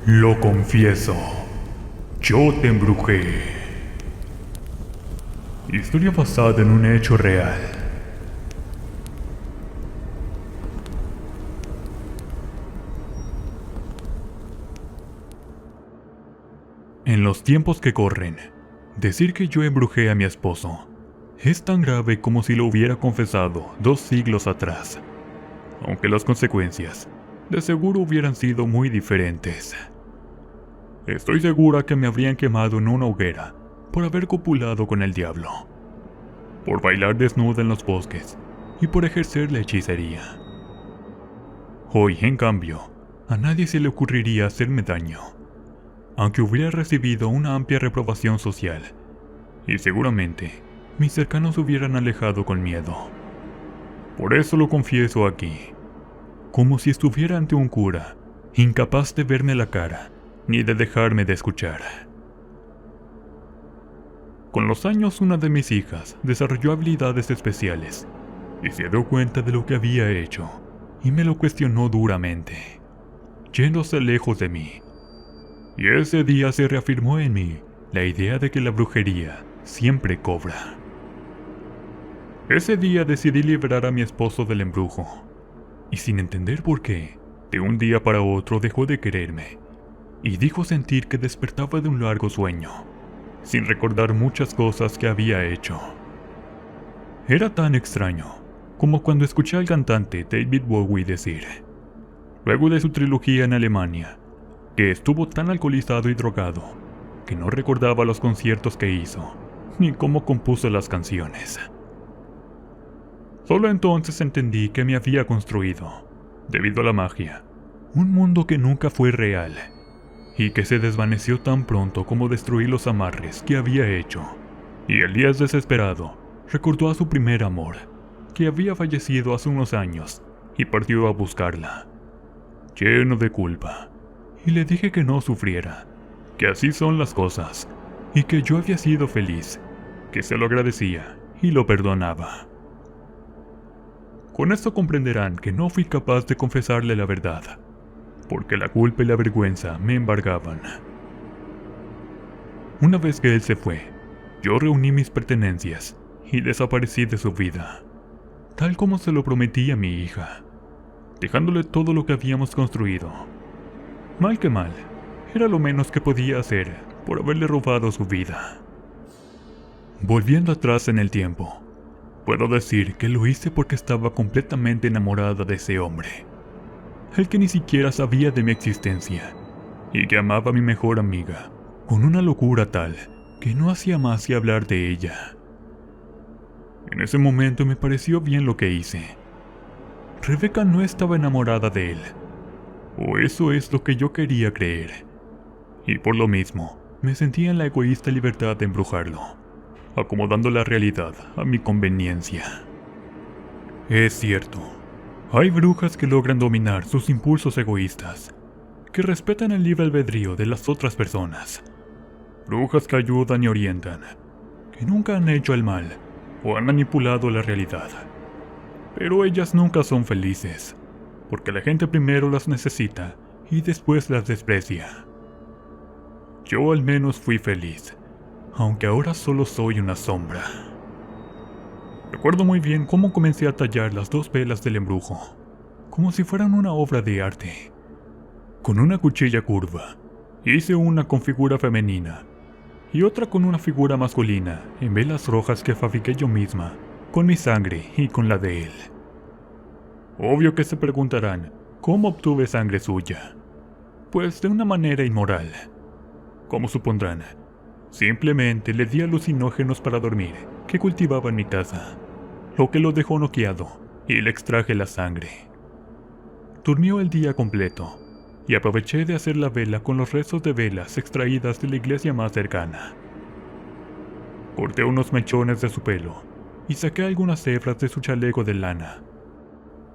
Lo confieso, yo te embrujé. Historia basada en un hecho real. En los tiempos que corren, decir que yo embrujé a mi esposo es tan grave como si lo hubiera confesado 2 siglos atrás, aunque las consecuencias de seguro hubieran sido muy diferentes. Estoy segura que me habrían quemado en una hoguera por haber copulado con el diablo, por bailar desnuda en los bosques y por ejercer la hechicería. Hoy, en cambio, a nadie se le ocurriría hacerme daño, aunque hubiera recibido una amplia reprobación social, y seguramente mis cercanos se hubieran alejado con miedo. Por eso lo confieso aquí, como si estuviera ante un cura, incapaz de verme la cara, ni de dejarme de escuchar. Con los años, una de mis hijas desarrolló habilidades especiales y se dio cuenta de lo que había hecho y me lo cuestionó duramente, yéndose lejos de mí. Y ese día se reafirmó en mí la idea de que la brujería siempre cobra. Ese día decidí liberar a mi esposo del embrujo, y sin entender por qué, de un día para otro dejó de quererme y dijo sentir que despertaba de un largo sueño, sin recordar muchas cosas que había hecho. Era tan extraño como cuando escuché al cantante David Bowie decir, luego de su trilogía en Alemania, que estuvo tan alcoholizado y drogado que no recordaba los conciertos que hizo, ni cómo compuso las canciones. Solo entonces entendí que me había construido, debido a la magia, un mundo que nunca fue real, y que se desvaneció tan pronto como destruí los amarres que había hecho. Y Elías, desesperado, recordó a su primer amor, que había fallecido hace unos años, y partió a buscarla, lleno de culpa, y le dije que no sufriera, que así son las cosas, y que yo había sido feliz, que se lo agradecía y lo perdonaba. Con esto comprenderán que no fui capaz de confesarle la verdad, porque la culpa y la vergüenza me embargaban. Una vez que él se fue, yo reuní mis pertenencias y desaparecí de su vida, tal como se lo prometí a mi hija, dejándole todo lo que habíamos construido. Mal que mal, era lo menos que podía hacer por haberle robado su vida. Volviendo atrás en el tiempo, puedo decir que lo hice porque estaba completamente enamorada de ese hombre, el que ni siquiera sabía de mi existencia, y que amaba a mi mejor amiga, con una locura tal que no hacía más que hablar de ella. En ese momento me pareció bien lo que hice. Rebeca no estaba enamorada de él, o eso es lo que yo quería creer, y por lo mismo me sentía en la egoísta libertad de embrujarlo, acomodando la realidad a mi conveniencia. Es cierto, hay brujas que logran dominar sus impulsos egoístas, que respetan el libre albedrío de las otras personas. Brujas que ayudan y orientan, que nunca han hecho el mal o han manipulado la realidad. Pero ellas nunca son felices, porque la gente primero las necesita y después las desprecia. Yo al menos fui feliz, aunque ahora solo soy una sombra. Recuerdo muy bien cómo comencé a tallar las 2 velas del embrujo, como si fueran una obra de arte. Con una cuchilla curva, hice una con figura femenina y otra con una figura masculina en velas rojas que fabriqué yo misma, con mi sangre y con la de él. Obvio que se preguntarán, ¿cómo obtuve sangre suya? Pues de una manera inmoral. Como supondrán, simplemente le di alucinógenos para dormir que cultivaba en mi casa, lo que lo dejó noqueado, y le extraje la sangre. Durmió el día completo, y aproveché de hacer la vela con los restos de velas extraídas de la iglesia más cercana. Corté unos mechones de su pelo, y saqué algunas hebras de su chaleco de lana.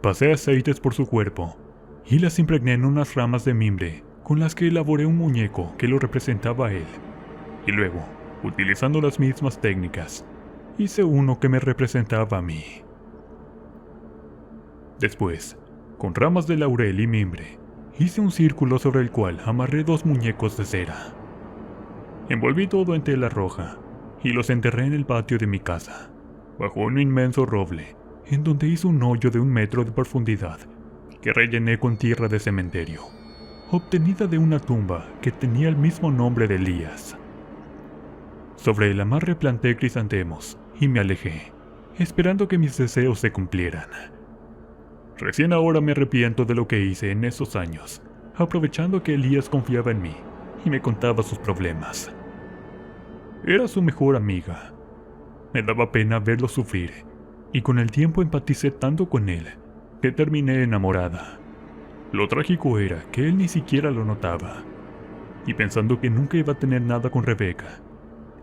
Pasé aceites por su cuerpo, y las impregné en unas ramas de mimbre con las que elaboré un muñeco que lo representaba a él, y luego, utilizando las mismas técnicas, hice uno que me representaba a mí. Después, con ramas de laurel y mimbre, Hice un círculo sobre el cual amarré 2 muñecos de cera. Envolví todo en tela roja y los enterré en el patio de mi casa, bajo un inmenso roble, en donde hice un hoyo de 1 metro de profundidad que rellené con tierra de cementerio, obtenida de una tumba que tenía el mismo nombre de Elías. Sobre el amarre planté crisantemos y me alejé, esperando que mis deseos se cumplieran. Recién ahora me arrepiento de lo que hice en esos años, aprovechando que Elías confiaba en mí y me contaba sus problemas. Era su mejor amiga. Me daba pena verlo sufrir, y con el tiempo empaticé tanto con él que terminé enamorada. Lo trágico era que él ni siquiera lo notaba, y pensando que nunca iba a tener nada con Rebeca,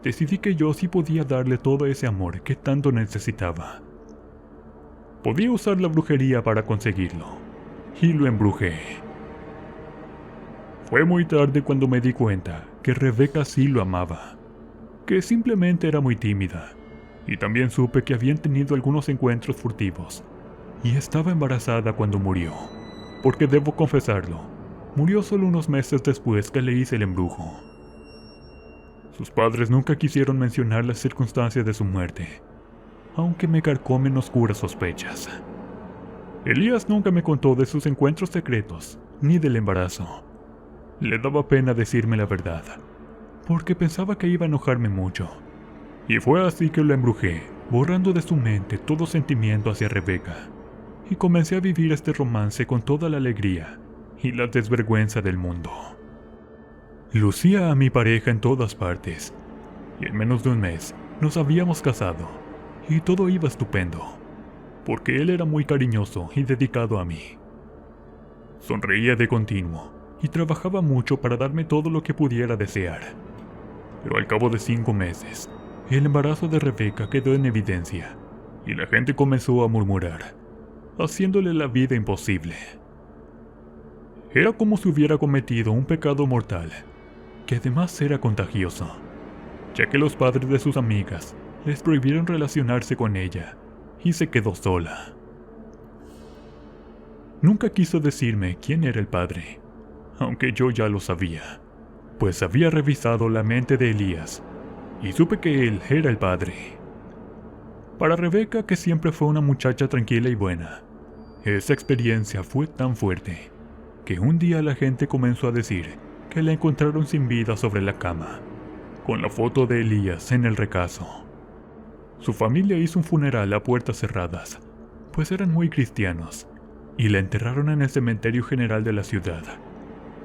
decidí que yo sí podía darle todo ese amor que tanto necesitaba. Podía usar la brujería para conseguirlo, y lo embrujé. Fue muy tarde cuando me di cuenta que Rebeca sí lo amaba, que simplemente era muy tímida, y también supe que habían tenido algunos encuentros furtivos, y estaba embarazada cuando murió, porque debo confesarlo, murió solo unos meses después que le hice el embrujo. Sus padres nunca quisieron mencionar las circunstancias de su muerte, aunque me carcomen oscuras sospechas. Elías nunca me contó de sus encuentros secretos, ni del embarazo. Le daba pena decirme la verdad, porque pensaba que iba a enojarme mucho. Y fue así que lo embrujé, borrando de su mente todo sentimiento hacia Rebeca, y comencé a vivir este romance con toda la alegría y la desvergüenza del mundo. Lucía a mi pareja en todas partes, y en menos de 1 mes nos habíamos casado, y todo iba estupendo, porque él era muy cariñoso y dedicado a mí. Sonreía de continuo, y trabajaba mucho para darme todo lo que pudiera desear. Pero al cabo de 5 meses, el embarazo de Rebeca quedó en evidencia, y la gente comenzó a murmurar, haciéndole la vida imposible. Era como si hubiera cometido un pecado mortal, que además era contagioso, ya que los padres de sus amigas les prohibieron relacionarse con ella, y se quedó sola. Nunca quiso decirme quién era el padre, aunque yo ya lo sabía, pues había revisado la mente de Elías, y supe que él era el padre. Para Rebeca, que siempre fue una muchacha tranquila y buena, esa experiencia fue tan fuerte, que un día la gente comenzó a decir que la encontraron sin vida sobre la cama, con la foto de Elías en el regazo. Su familia hizo un funeral a puertas cerradas, pues eran muy cristianos, y la enterraron en el cementerio general de la ciudad,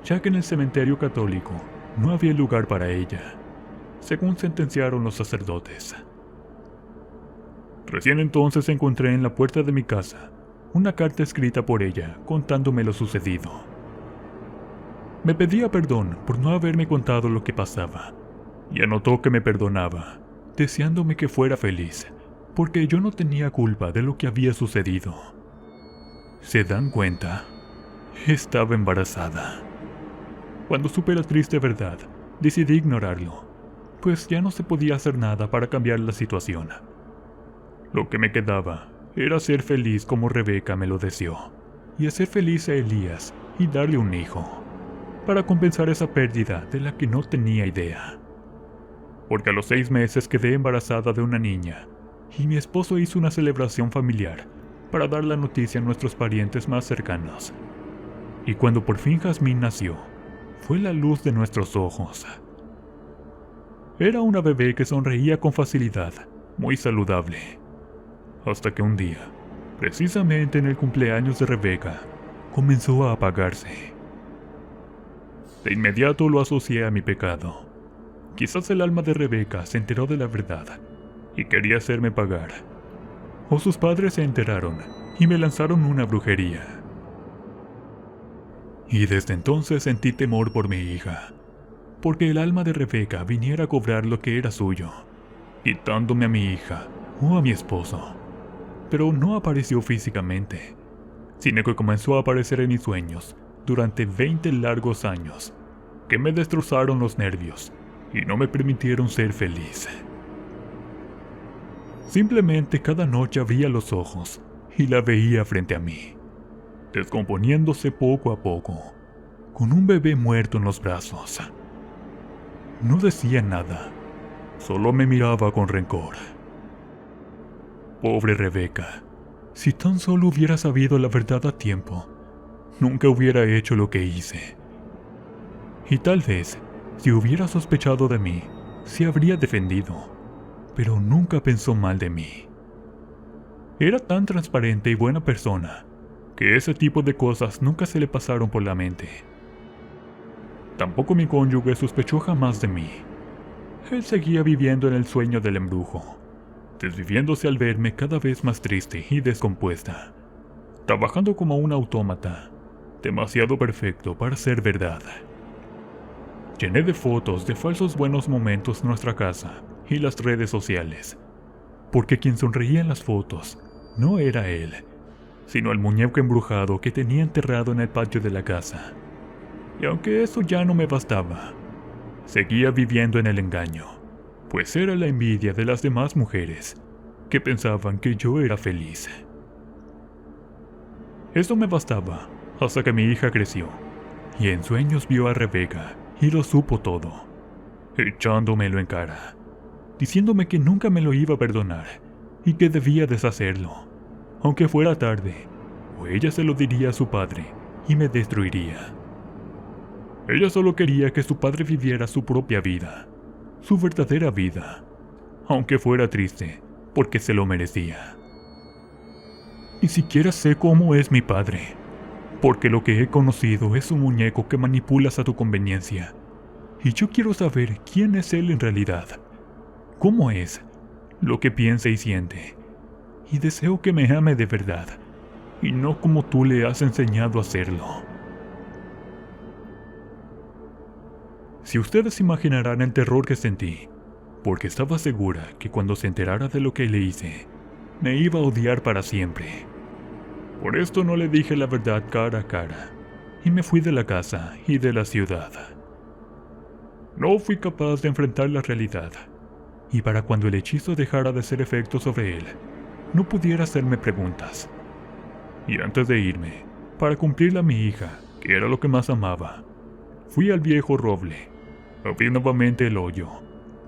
ya que en el cementerio católico no había lugar para ella, según sentenciaron los sacerdotes. Recién entonces encontré en la puerta de mi casa una carta escrita por ella contándome lo sucedido. Me pedía perdón por no haberme contado lo que pasaba, y anotó que me perdonaba, deseándome que fuera feliz, porque yo no tenía culpa de lo que había sucedido. ¿Se dan cuenta? Estaba embarazada. Cuando supe la triste verdad, decidí ignorarlo, pues ya no se podía hacer nada para cambiar la situación. Lo que me quedaba era ser feliz como Rebeca me lo deseó, y hacer feliz a Elías y darle un hijo, para compensar esa pérdida de la que no tenía idea. Porque a los 6 meses quedé embarazada de una niña, y mi esposo hizo una celebración familiar para dar la noticia a nuestros parientes más cercanos. Y cuando por fin Jazmín nació, fue la luz de nuestros ojos. Era una bebé que sonreía con facilidad, muy saludable. Hasta que un día, precisamente en el cumpleaños de Rebeca, comenzó a apagarse. De inmediato lo asocié a mi pecado. Quizás el alma de Rebeca se enteró de la verdad y quería hacerme pagar. O sus padres se enteraron y me lanzaron una brujería. Y desde entonces sentí temor por mi hija, porque el alma de Rebeca viniera a cobrar lo que era suyo, quitándome a mi hija o a mi esposo. Pero no apareció físicamente, sino que comenzó a aparecer en mis sueños durante 20 largos años, que me destrozaron los nervios y no me permitieron ser feliz. Simplemente cada noche abría los ojos y la veía frente a mí, descomponiéndose poco a poco, con un bebé muerto en los brazos. No decía nada, solo me miraba con rencor. Pobre Rebeca, si tan solo hubiera sabido la verdad a tiempo, nunca hubiera hecho lo que hice. Y tal vez, si hubiera sospechado de mí, se habría defendido, pero nunca pensó mal de mí. Era tan transparente y buena persona, que ese tipo de cosas nunca se le pasaron por la mente. Tampoco mi cónyuge sospechó jamás de mí. Él seguía viviendo en el sueño del embrujo, desviviéndose al verme cada vez más triste y descompuesta, trabajando como un autómata, demasiado perfecto para ser verdad. Llené de fotos de falsos buenos momentos nuestra casa y las redes sociales, porque quien sonreía en las fotos no era él, sino el muñeco embrujado que tenía enterrado en el patio de la casa. Y aunque eso ya no me bastaba, seguía viviendo en el engaño, pues era la envidia de las demás mujeres que pensaban que yo era feliz. Eso me bastaba hasta que mi hija creció y en sueños vio a Rebeca y lo supo todo, echándomelo en cara, diciéndome que nunca me lo iba a perdonar y que debía deshacerlo, aunque fuera tarde, o ella se lo diría a su padre y me destruiría. Ella solo quería que su padre viviera su propia vida, su verdadera vida, aunque fuera triste, porque se lo merecía. Ni siquiera sé cómo es mi padre, porque lo que he conocido es un muñeco que manipulas a tu conveniencia, y yo quiero saber quién es él en realidad, cómo es, lo que piensa y siente, y deseo que me ame de verdad, y no como tú le has enseñado a hacerlo. Si ustedes imaginarán el terror que sentí, porque estaba segura que cuando se enterara de lo que le hice, me iba a odiar para siempre. Por esto no le dije la verdad cara a cara, y me fui de la casa y de la ciudad. No fui capaz de enfrentar la realidad, y para cuando el hechizo dejara de hacer efecto sobre él, no pudiera hacerme preguntas. Y antes de irme, para cumplirle a mi hija, que era lo que más amaba, fui al viejo roble, abrí nuevamente el hoyo,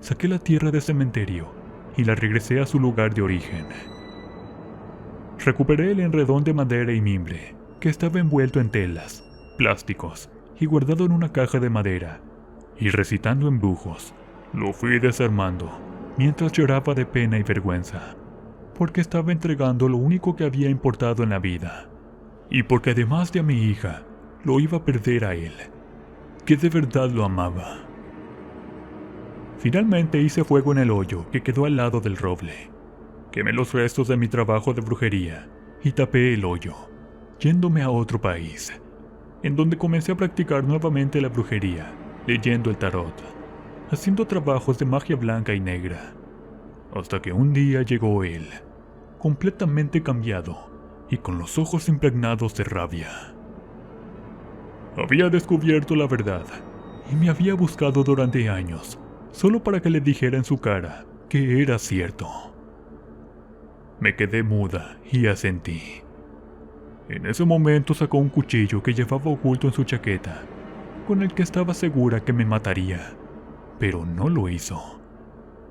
saqué la tierra del cementerio y la regresé a su lugar de origen. Recuperé el enredón de madera y mimbre, que estaba envuelto en telas, plásticos y guardado en una caja de madera, y recitando embrujos, lo fui desarmando, mientras lloraba de pena y vergüenza, porque estaba entregando lo único que había importado en la vida, y porque además de a mi hija, lo iba a perder a él, que de verdad lo amaba. Finalmente hice fuego en el hoyo que quedó al lado del roble. Quemé los restos de mi trabajo de brujería y tapé el hoyo, yéndome a otro país, en donde comencé a practicar nuevamente la brujería, leyendo el tarot, haciendo trabajos de magia blanca y negra, hasta que un día llegó él, completamente cambiado y con los ojos impregnados de rabia. Había descubierto la verdad y me había buscado durante años, solo para que le dijera en su cara que era cierto. Me quedé muda y asentí. En ese momento sacó un cuchillo que llevaba oculto en su chaqueta, con el que estaba segura que me mataría, pero no lo hizo.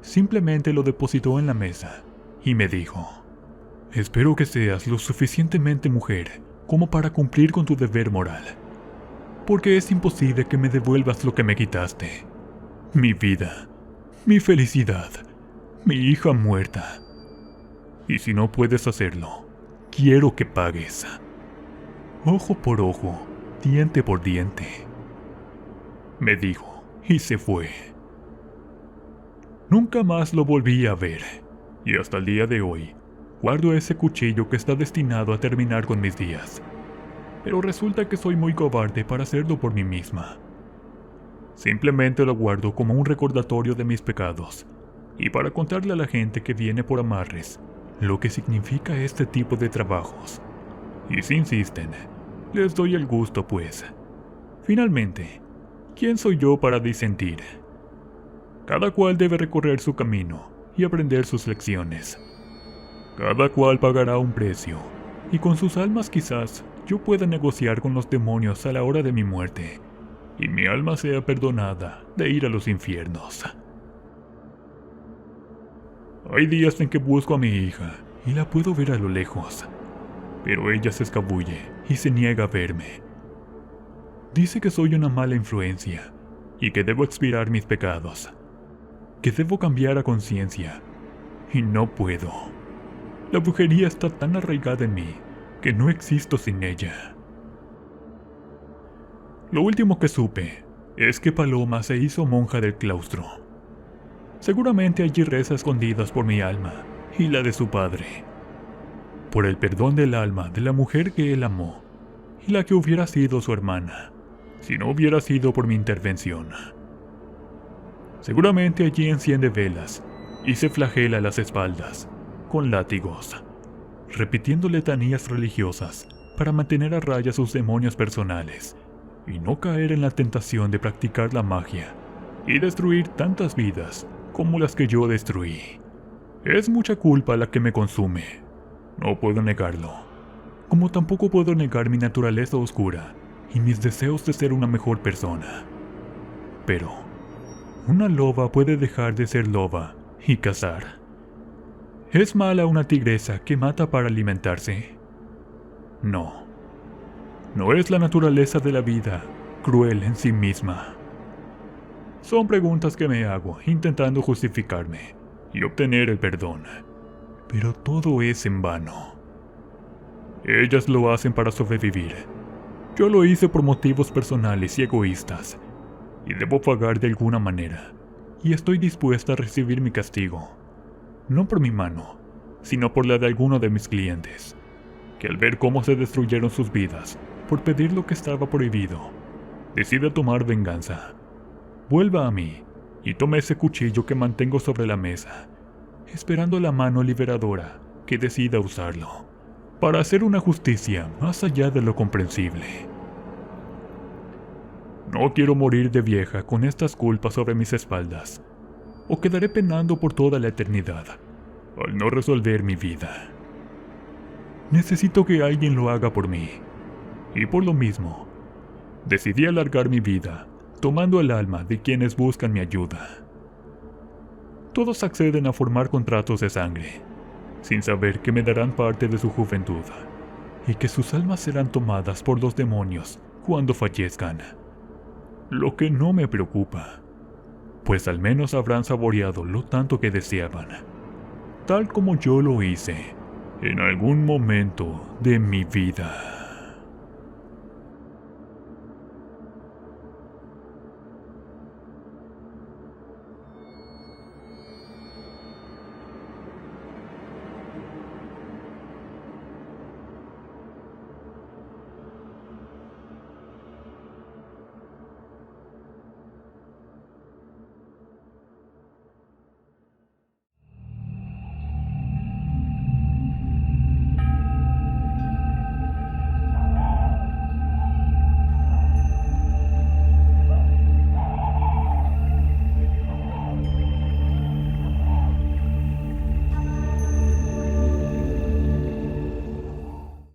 Simplemente lo depositó en la mesa y me dijo: «Espero que seas lo suficientemente mujer como para cumplir con tu deber moral, porque es imposible que me devuelvas lo que me quitaste. Mi vida, mi felicidad, mi hija muerta. Y si no puedes hacerlo, quiero que pagues. Ojo por ojo, diente por diente», me dijo y se fue. Nunca más lo volví a ver, y hasta el día de hoy, guardo ese cuchillo que está destinado a terminar con mis días. Pero resulta que soy muy cobarde para hacerlo por mí misma. Simplemente lo guardo como un recordatorio de mis pecados, y para contarle a la gente que viene por amarres lo que significa este tipo de trabajos. Y si insisten, les doy el gusto pues. Finalmente, ¿quién soy yo para disentir? Cada cual debe recorrer su camino y aprender sus lecciones. Cada cual pagará un precio, y con sus almas quizás yo pueda negociar con los demonios a la hora de mi muerte, y mi alma sea perdonada de ir a los infiernos. Hay días en que busco a mi hija y la puedo ver a lo lejos, pero ella se escabulle y se niega a verme. Dice que soy una mala influencia y que debo expiar mis pecados, que debo cambiar a conciencia, y no puedo. La brujería está tan arraigada en mí que no existo sin ella. Lo último que supe es que Paloma se hizo monja del claustro. Seguramente allí reza a escondidas por mi alma y la de su padre, por el perdón del alma de la mujer que él amó y la que hubiera sido su hermana si no hubiera sido por mi intervención. Seguramente allí enciende velas y se flagela las espaldas con látigos, repitiendo letanías religiosas para mantener a raya sus demonios personales y no caer en la tentación de practicar la magia y destruir tantas vidas como las que yo destruí. Es mucha culpa la que me consume, no puedo negarlo, como tampoco puedo negar mi naturaleza oscura y mis deseos de ser una mejor persona. Pero una loba puede dejar de ser loba y cazar. ¿Es mala una tigresa que mata para alimentarse? No. No es la naturaleza de la vida cruel en sí misma. Son preguntas que me hago intentando justificarme y obtener el perdón, pero todo es en vano. Ellas lo hacen para sobrevivir. Yo lo hice por motivos personales y egoístas, y debo pagar de alguna manera, y estoy dispuesta a recibir mi castigo, no por mi mano, sino por la de alguno de mis clientes, que al ver cómo se destruyeron sus vidas por pedir lo que estaba prohibido, decide tomar venganza. Vuelva a mí y tome ese cuchillo que mantengo sobre la mesa, esperando la mano liberadora que decida usarlo, para hacer una justicia más allá de lo comprensible. No quiero morir de vieja con estas culpas sobre mis espaldas, o quedaré penando por toda la eternidad, al no resolver mi vida. Necesito que alguien lo haga por mí, y por lo mismo, decidí alargar mi vida, tomando el alma de quienes buscan mi ayuda. Todos acceden a formar contratos de sangre, sin saber que me darán parte de su juventud, y que sus almas serán tomadas por los demonios cuando fallezcan. Lo que no me preocupa, pues al menos habrán saboreado lo tanto que deseaban, tal como yo lo hice en algún momento de mi vida.